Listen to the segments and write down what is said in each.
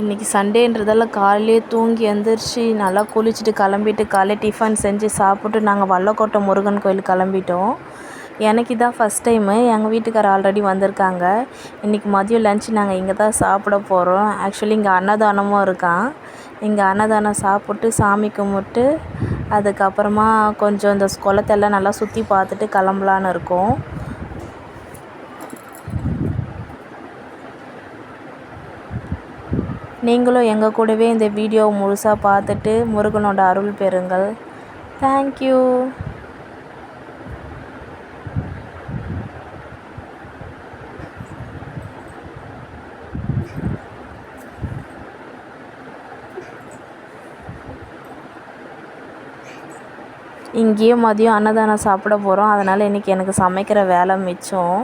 இன்றைக்கி சண்டேன்றதால காலையிலே தூங்கி எழுந்திரிச்சி நல்லா குளிச்சுட்டு கிளம்பிட்டு காலையில் டிஃபன் செஞ்சு சாப்பிட்டு நாங்கள் வல்லக்கோட்டை முருகன் கோயில் கிளம்பிட்டோம். எனக்கு இதான் ஃபஸ்ட் டைமு. எங்கள் வீட்டுக்காரர் ஆல்ரெடி வந்திருக்காங்க. இன்றைக்கி மதியம் லன்ச் நாங்கள் இங்கே தான் சாப்பிட போகிறோம். ஆக்சுவலி இங்கே அன்னதானமும் இருக்கான். இங்கே அன்னதானம் சாப்பிட்டு சாமி கும்பிட்டு அதுக்கப்புறமா கொஞ்சம் இந்த குளத்தெல்லாம் நல்லா சுற்றி பார்த்துட்டு கிளம்பலான்னு இருக்கோம். நீங்களும் எங்கள் கூடவே இந்த வீடியோவை முழுசாக பார்த்துட்டு முருகனோட அருள் பெறுங்கள். தேங்க்யூ. இங்கேயே மதியம் அன்னதானம் சாப்பிட போகிறோம். அதனால் இன்றைக்கி எனக்கு சமைக்கிற வேலை மிச்சம்.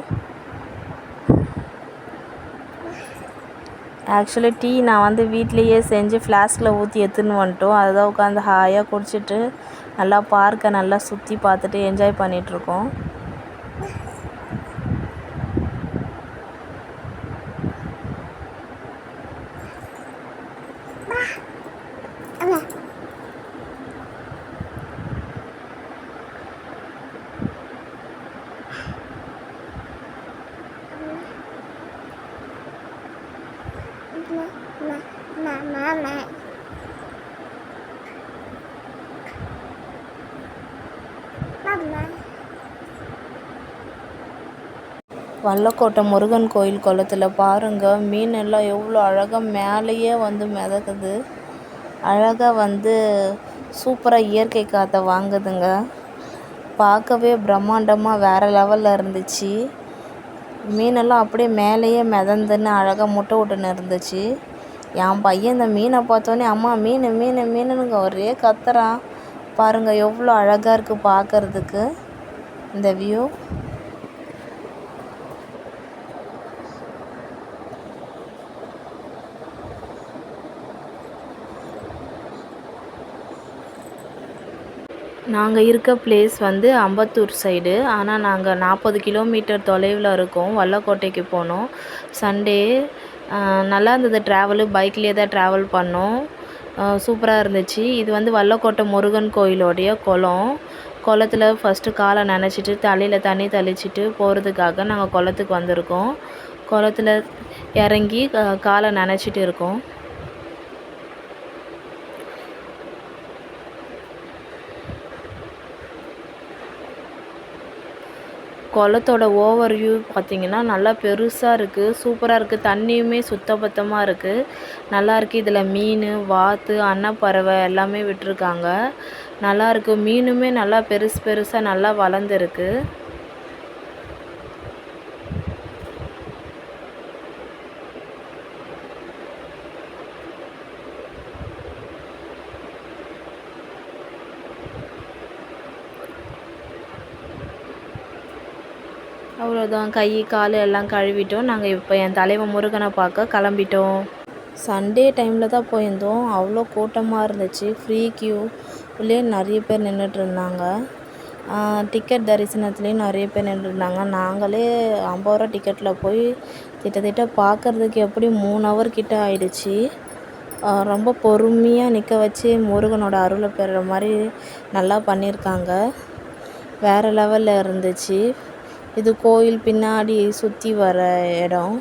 ஆக்சுவலி டீ நான் வீட்லேயே செஞ்சு ஃப்ளாஸ்கில் ஊற்றி எடுத்துன்னு வந்துட்டோம். அதுதான் உட்காந்து ஹாயாக குடிச்சிட்டு நல்லா பார்க்கை நல்லா சுற்றி பார்த்துட்டு என்ஜாய் பண்ணிகிட்ருக்கோம். வல்லக்கோட்டை முருகன் கோயில் குளத்துல பாருங்கள், மீன் எல்லாம் எவ்வளோ அழகாக மேலேயே மிதக்குது. அழகாக சூப்பராக இயற்கை காற்றை வாங்குதுங்க. பார்க்கவே பிரம்மாண்டமாக வேறு லெவலில் இருந்துச்சு. மீனெல்லாம் அப்படியே மேலேயே மிதந்துன்னு அழகாக முட்டை விட்டுன்னு இருந்துச்சு. என் பையன் இந்த மீனை பார்த்தோன்னே அம்மா மீன் மீன் மீனுங்க ஒரே கத்துறான். பாருங்கள் எவ்வளோ அழகாக இருக்குது பார்க்குறதுக்கு இந்த வியூ. நாங்கள் இருக்க பிளேஸ் அம்பத்தூர் சைடு. ஆனால் நாங்கள் 40 கிலோமீட்டர் தொலைவில் இருக்கோம். வல்லக்கோட்டைக்கு போனோம். சண்டே நல்லா இருந்தது ட்ராவலு. பைக்லேயே தான் ட்ராவல் பண்ணோம். சூப்பராக இருந்துச்சு. இது வல்லக்கோட்டை முருகன் கோயிலோடைய குளம். குளத்துல ஃபஸ்ட்டு காலை நனைச்சிட்டு தலையில் தண்ணி தெளிச்சிட்டு போகிறதுக்காக நாங்கள் குளத்துக்கு வந்திருக்கோம். குளத்துல இறங்கி காலை நனைச்சிட்டு இருக்கோம். குளத்தோட ஓவர் வியூ பார்த்திங்கன்னா நல்லா பெருசாக இருக்குது. சூப்பராக இருக்குது. தண்ணியுமே சுத்தபத்தமாக இருக்குது. நல்லாயிருக்கு. இதில் மீன், வாத்து, அன்னப்பறவை எல்லாமே விட்டுருக்காங்க. நல்லாயிருக்கு. மீனுமே நல்லா பெருசு பெருசாக நல்லா வளர்ந்துருக்கு. அவ்வளோதான். கை கால் எல்லாம் கழுவிட்டோம். நாங்கள் இப்போ என் தலைவன் முருகனை பார்க்க கிளம்பிட்டோம். சண்டே டைமில் தான் போயிருந்தோம். அவ்வளோ கூட்டமாக இருந்துச்சு. ஃப்ரீ க்யூவிலே நிறைய பேர் நின்றுட்டுருந்தாங்க. டிக்கெட் தரிசனத்துலேயும் நிறைய பேர் நின்றுருந்தாங்க. நாங்களே 50 ரூபா டிக்கெட்டில் போய் திட்டத்திட்ட பார்க்குறதுக்கு எப்படி 3 ஹவர் கிட்ட ஆயிடுச்சு. ரொம்ப பொறுமையாக நிற்க வச்சு முருகனோட அருளை பெறுற மாதிரி நல்லா பண்ணியிருக்காங்க. வேறு லெவலில் இருந்துச்சு. இது கோயில் பின்னாடி சுற்றி வர இடம்.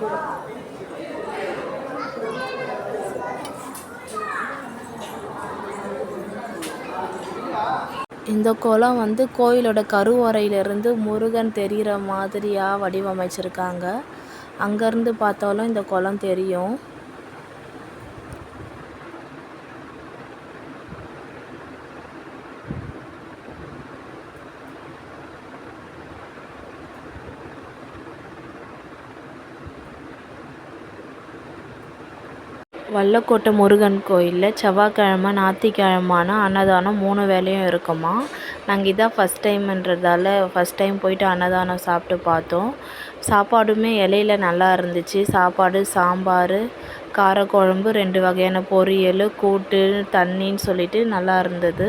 இந்த குளம் வந்து கோயிலோட கருவறையிலிருந்து முருகன் தெரிகிற மாதிரியாக வடிவமைச்சிருக்காங்க. அங்கேருந்து பார்த்தாலும் இந்த குளம் தெரியும். வல்லக்கோட்டை முருகன் கோயிலில் செவ்வாய்க்கிழமை ஞாயிற்றுக்கிழமான அன்னதானம் 3 வேளையும் இருக்குமா. நாங்கள் இதான் ஃபஸ்ட் டைம்ன்றதால ஃபஸ்ட் டைம் போயிட்டு அன்னதானம் சாப்பிட்டு பார்த்தோம். சாப்பாடுமே இலையில நல்லா இருந்துச்சு. சாப்பாடு, சாம்பார், காரக்குழம்பு, 2 வகையான பொரியல், கூட்டு, தண்ணின்னு சொல்லிட்டு நல்லா இருந்தது.